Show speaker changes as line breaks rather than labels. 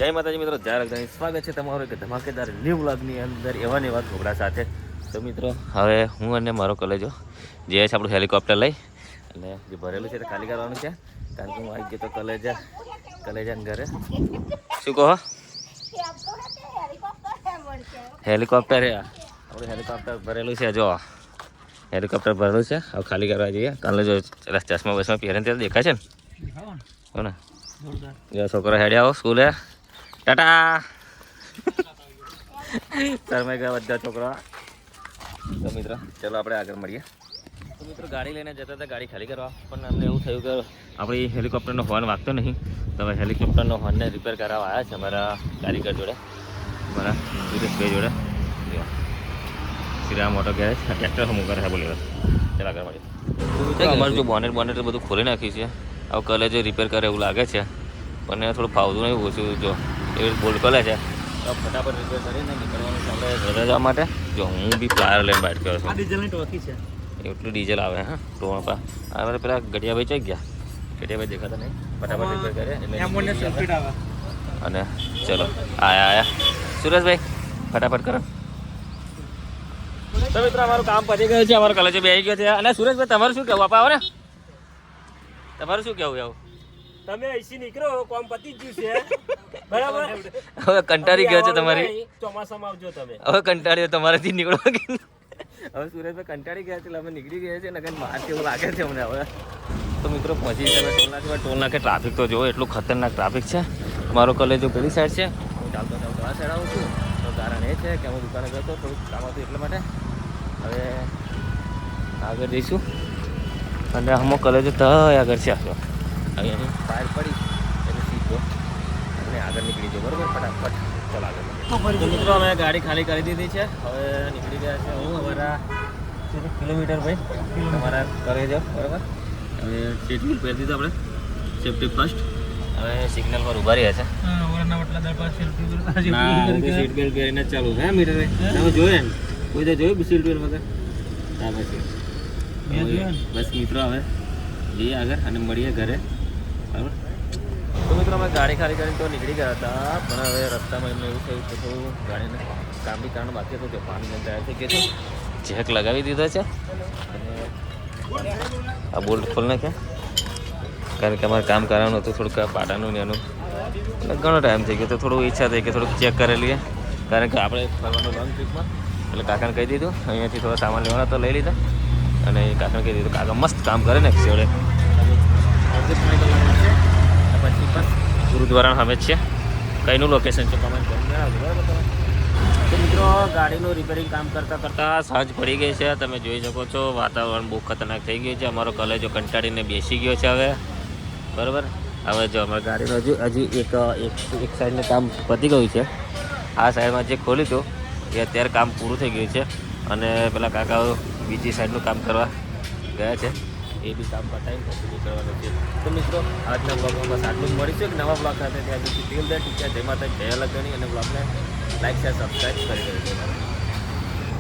જય માતાજી મિત્રો, જય રગદાની સ્વાગત છે તમારું એક ધમાકેદાર ન્યૂ વ્લોગની અંદર એવા ને એવા ઢોકળા સાથે. તો મિત્રો હવે હું અને મારો કલેજો જે છે આપણું હેલિકોપ્ટર લઈ અને જે ભરેલું છે તે ખાલી કરવાનું છે, કારણ કે હું આવી ગયો તો કલેજાને ઘરે. શું કહો? હેલિકોપ્ટર આપણું હેલિકોપ્ટર ભરેલું છે. જો હેલિકોપ્ટર ભરેલું છે, હવે ખાલી કરવા જઈએ. કાલે જો ચશ્મા બસમાં પહેરીને ત્યારે દેખાય છે ને, હો ને? જો છોકરો હેડે આવો સ્કૂલે. ટાટા શરમાઈ ગયા બધા છોકરા. તો મિત્રો ચલો આપણે આગળ મળીએ. તો મિત્રો ગાડી લઈને જતા હતા ગાડી ખાલી કરવા, પણ અમને એવું થયું કે આપણી હેલિકોપ્ટરનો હોર્ન વાગતો નહીં. તો હવે હેલિકોપ્ટરનો હોર્નને રિપેર કરાવવા આવ્યા છે અમારા કારીગર જોડે, અમારા સુરેશભાઈ જોડે. શ્રીરામ ઓટો ગેરેજ ટ્રેક્ટર હમું કરે છે. બોલી ચાલ આગળ મળીએ. અમારું જો બોનેટ બધું ખોલી નાખ્યું છે. હવે કલે જે રિપેર કરે એવું લાગે છે, પણ થોડું ફાવતું નહીં. ઓછું જો એવી બોલ્ડ ખોલે છે તો ફટાફટ રિપેર કરીને નીકળવાનું છે આપણે ઘરે જવા માટે. જો હું બી પ્લાયર લઈને બાઇટ કર્યો છું. ડીઝલની ટોકી છે, એટલું ડીઝલ આવે. હા ટોમાં પા અમારે પેલા ગઢિયાભાઈ ચઈ ગયા, ગઢિયાભાઈ દેખાતા નહીં. ફટાફટ રિપેર કરે એટલે અને ચલો આયા સુરેશભાઈ ફટાફટ કરો. તો મિત્રો અમારું કામ પતી ગયું છે, અમારો કલેજો બેસી ગયો છે. અને સુરેશભાઈ તમારું શું કહેવું? આવો ને, તમારું શું કહેવું? એવું
તમે અહીંથી નીકળો, કામ પતી ગયું છે બરાબર.
હવે કંટાળી ગયો છે તમારી.
ચોમાસામાં આવજો તમે.
હવે કંટાળ્યો તમારાથી નીકળો. હવે સુરેશભાઈ કંટાળી ગયા છે એટલે અમે નીકળી ગયા છે. નકર માર કેવું લાગે છે અમને હવે. તો મિત્રો પહોંચી ગયા ટોલ નાકે. ટ્રાફિક તો જુઓ, એટલું ખતરનાક ટ્રાફિક છે. મારો કલેજો પેલી સાઈડ છે, હું ચાલતો આ સાઈડ આવું છું. તો કારણ એ છે કે હું દુકાને ગયો હતો, થોડુંક કામ હતું એટલા માટે. હવે આગળ જઈશું અને અમુક કલેજો તો આગળ છે. અહીંયાની ફાયર પડી એટલે સીધો અને આગળ નીકળી જાય. બરાબર, ફટાફટ ચાલ આગળ. તો મિત્રો અમે ગાડી ખાલી કરી દીધી છે, હવે નીકળી ગયા છે. હું અમારા કિલોમીટર ભાઈ અમારા કરે છે. બરાબર, હવે સીટ બેલ્ટ પહેરી દીધું આપણે, સેફ્ટી ફર્સ્ટ. હવે સિગ્નલ પર ઊભા રહ્યા છે. સીટ બેલ્ટ પહેરીને ચાલુ હે મીટર ભાઈ. તમે જોયું ને કોઈ તો જોયું સીટ બેલ્ટ વગર? હા પછી બસ મિત્રો હવે જઈએ આગળ અને મળીએ ઘરે. બરાબર. તો મિત્રો અમે ગાડી ખાલી કરીને તો નીકળી ગયા હતા, પણ હવે રસ્તામાં એમને એવું થયું કે થોડું ગાડીને કામ બી કારણ બાકી હતું. જો પાણી તૈયાર થઈ ગયું છે, જેક લગાવી દીધો છે અને આ બોલ્ટ ખોલ નાખ્યા, કારણ કે અમારે કામ કરવાનું હતું થોડુંક પાટાનું ને એનું. એટલે ઘણો ટાઈમ થઈ ગયો તો થોડું ઈચ્છા થઈ કે થોડુંક ચેક કરી લઈએ, કારણ કે આપણે ફરવાનું લોંગ ટ્રીપમાં. એટલે કાકાને કહી દીધું અહીંયાથી થોડો સામાન લેવાના તો લઈ લીધા. અને કાકાને કહી દીધું કાકા મસ્ત કામ કરે ને છેવડે. પછી પણ ગુરુદ્વારા સામે જ છે. કઈનું લોકેશન છે કમેન્ટ કરીને જણાવજો. બરાબર તમે. તો મિત્રો ગાડીનું રિપેરિંગ કામ કરતાં સાંજ પડી ગઈ છે. તમે જોઈ શકો છો વાતાવરણ બહુ ખતરનાક થઈ ગયું છે. અમારો કલેજો કંટાળીને બેસી ગયો છે હવે. બરાબર, હવે જો અમારી ગાડીનું હજી એક સાઈડનું કામ પતી ગયું છે. આ સાઈડમાં જે ખોલ્યું હતું એ અત્યારે કામ પૂરું થઈ ગયું છે અને પેલા કાકાઓ બીજી સાઈડનું કામ કરવા ગયા છે. એ બી કામ પતાવીને પછી નીકળવાનું છે. તો મિત્રો આજના બ્લોગમાં બસ આટલું જ. મળીશું એક નવા બ્લોગ સાથે. ત્યાં સુધી ટીલ ધ ટીચર જય માતા જય લગણી અને બ્લોગને લાઈક શેર સબસ્ક્રાઈબ કરી દેજો.